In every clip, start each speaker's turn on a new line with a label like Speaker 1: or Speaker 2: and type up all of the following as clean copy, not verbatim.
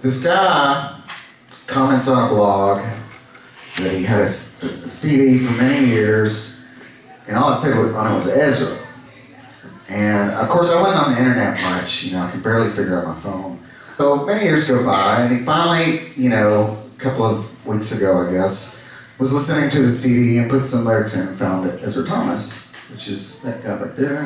Speaker 1: this guy comments on a blog that he had a CD for many years, and all it said on it was Ezra. And of course I wasn't on the internet much, I could barely figure out my phone. So many years go by, and he finally, a couple of weeks ago, I guess, was listening to the CD and put some lyrics in and found it Ezra Thomas, which is that guy right there.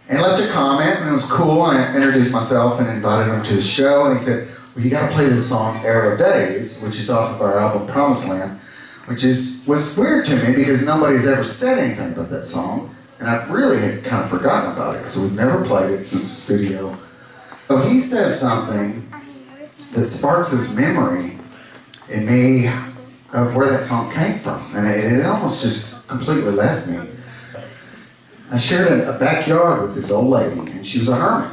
Speaker 1: And left a comment, and it was cool, and I introduced myself and invited him to the show, and he said, well, you gotta play this song, Arrow Days, which is off of our album, Promised Land, which was weird to me because nobody's ever said anything about that song, and I really had kind of forgotten about it, because we've never played it since the studio. So he says something that sparks this memory in me of where that song came from, and it almost just completely left me. I shared a backyard with this old lady, and she was a hermit.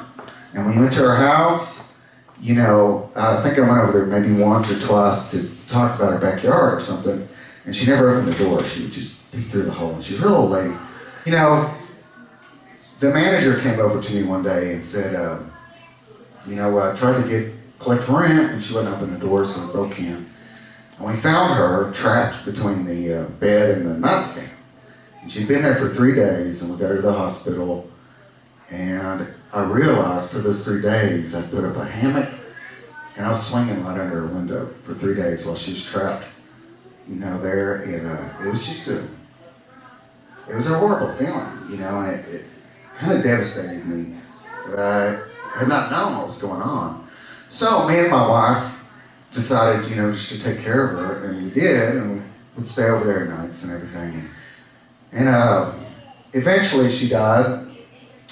Speaker 1: And when we went to her house, I think I went over there maybe once or twice to talk about her backyard or something, and she never opened the door. She would just peek through the hole, and she's a real old lady. The manager came over to me one day and said, I tried to collect rent, and she wouldn't open the door, so I broke in. And we found her trapped between the bed and the nightstand. And she'd been there for 3 days, and we got her to the hospital. And I realized for those 3 days, I put up a hammock, and I was swinging right under her window for 3 days while she was trapped, there. And it was just it was a horrible feeling, and it kind of devastated me that I had not known what was going on. So me and my wife decided, just to take care of her, and we did, and we would stay over there nights and everything. And eventually she died.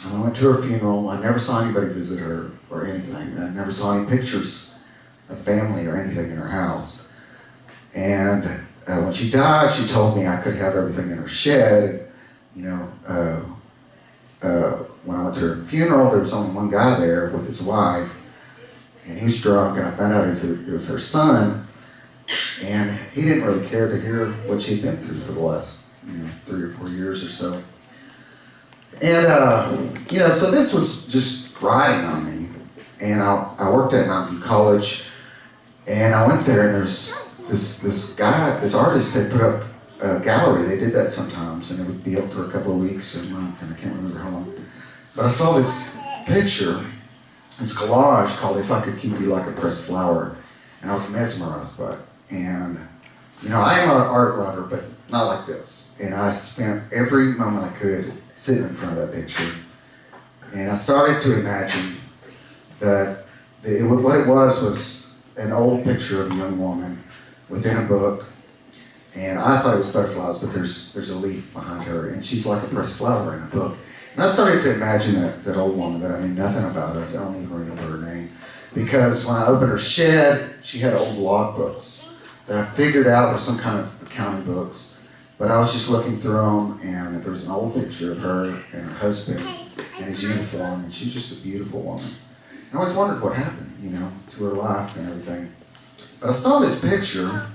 Speaker 1: I went to her funeral. I never saw anybody visit her or anything. I never saw any pictures of family or anything in her house. And when she died, she told me I could have everything in her shed. When I went to her funeral, there was only one guy there with his wife, and he was drunk, and I found out it was her son, and he didn't really care to hear what she'd been through for the last 3 or 4 years or so. And, so this was just riding on me. And I worked at Mountain College, and I went there, and there's this guy, this artist had put up a gallery. They did that sometimes, and it would be up for a couple of weeks or a month, and I can't remember how long. But I saw this picture, this collage called If I Could Keep You Like a Pressed Flower, and I was mesmerized by it. And, I am an art lover, but not like this. And I spent every moment I could sitting in front of that picture. And I started to imagine that what it was an old picture of a young woman within a book. And I thought it was butterflies, but there's a leaf behind her, and she's like a pressed flower in a book. And I started to imagine that old woman that I knew nothing about her. I don't even remember her name. Because when I opened her shed, she had old log books that I figured out were some kind of accounting books. But I was just looking through them, and there was an old picture of her and her husband in his uniform, and she's just a beautiful woman. And I always wondered what happened, to her life and everything. But I saw this picture,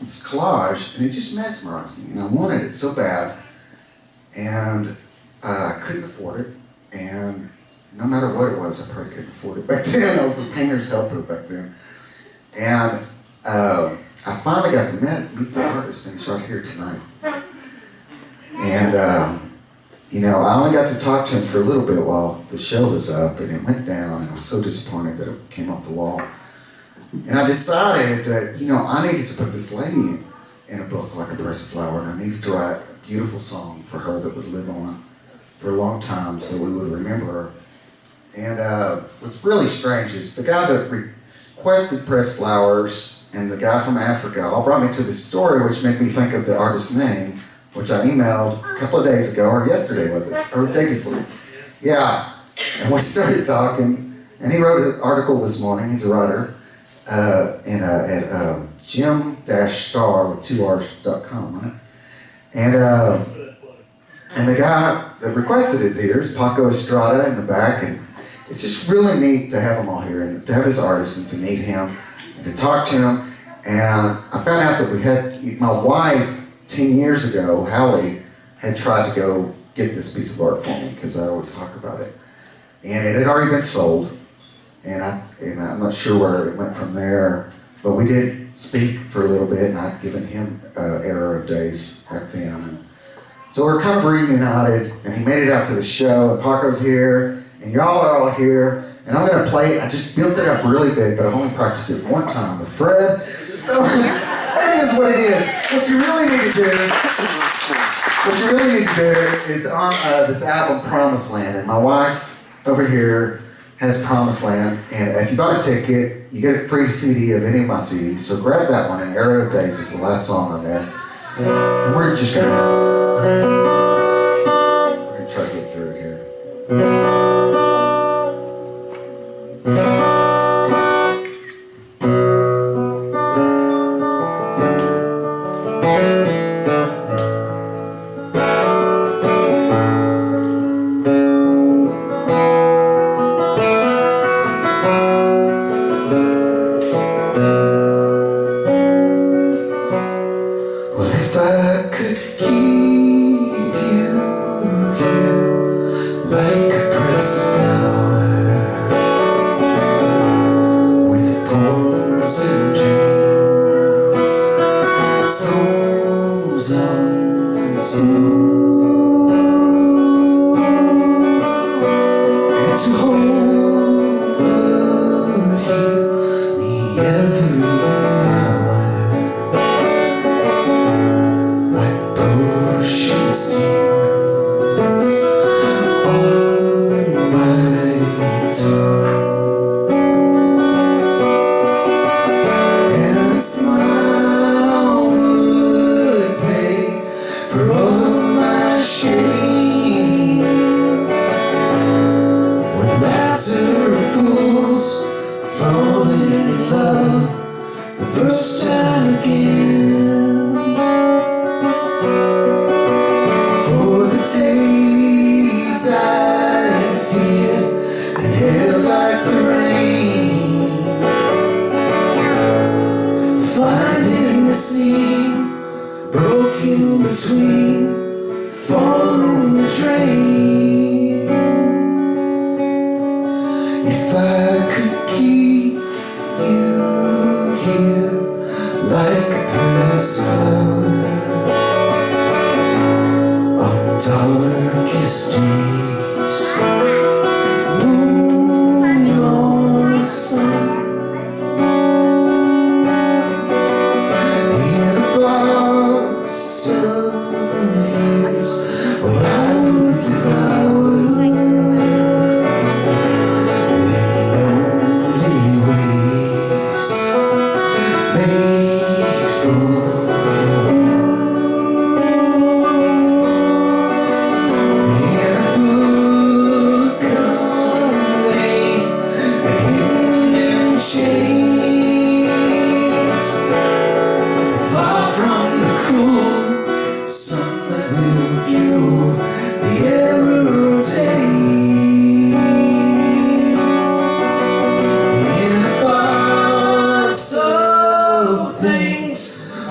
Speaker 1: this collage, and it just mesmerized me, and I wanted it so bad. And I couldn't afford it, and no matter what it was, I probably couldn't afford it back then. I was a painter's helper back then. And I finally got to meet the artist, and he's right here tonight. And, I only got to talk to him for a little bit while the show was up, and it went down, and I was so disappointed that it came off the wall. And I decided that, I needed to put this lady in a book like a pressed flower, and I needed to write a beautiful song for her that would live on for a long time so we would remember her. And what's really strange is the guy that requested pressed flowers and the guy from Africa all brought me to this story, which made me think of the artist's name, which I emailed a couple of days ago, or yesterday was it, or the day before. Yeah, and we started talking, and he wrote an article this morning. He's a writer, at jim-star with 2Rs.com, right? And the guy that requested his ears, Paco Estrada in the back, and it's just really neat to have him all here and to have this artist and to meet him and to talk to him. And I found out that we had, my wife 10 years ago, Hallie, had tried to go get this piece of art for me because I always talk about it. And it had already been sold. and I'm not sure where it went from there, but we did speak for a little bit, and I'd given him Error of Days back then. So we're kind of reunited, and he made it out to the show, and Paco's here, and y'all are all here, and I'm gonna play it. I just built it up really big, but I've only practiced it one time with Fred, so it is what it is. What you really need to do is on this album, Promised Land, and my wife over here has Promised Land, and if you bought a ticket, you get a free CD of any of my CDs, so grab that one, and Error of Days is the last song on there. And we're just gonna try to get through it here. If I could keep you here like a pressed flower with poems and dreams, souls unseen, and to hold you me every hour. Seems on my tongue, and a smile would pay for all of my shames, with laughter of fools falling in love the first time again. Days I feared and held like the rain, finding the seam broken between, falling the drain. If I could keep you here like a pressed flower darkest days, moon or sun, in a box of years, well, I would devour in lonely ways made for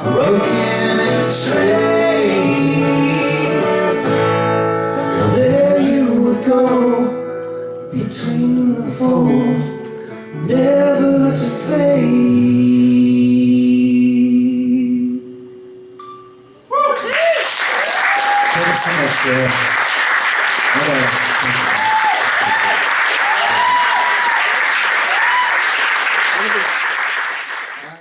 Speaker 1: broken and straight. Well, there you would go between the fold, never to fade. Thanks so much, Joe.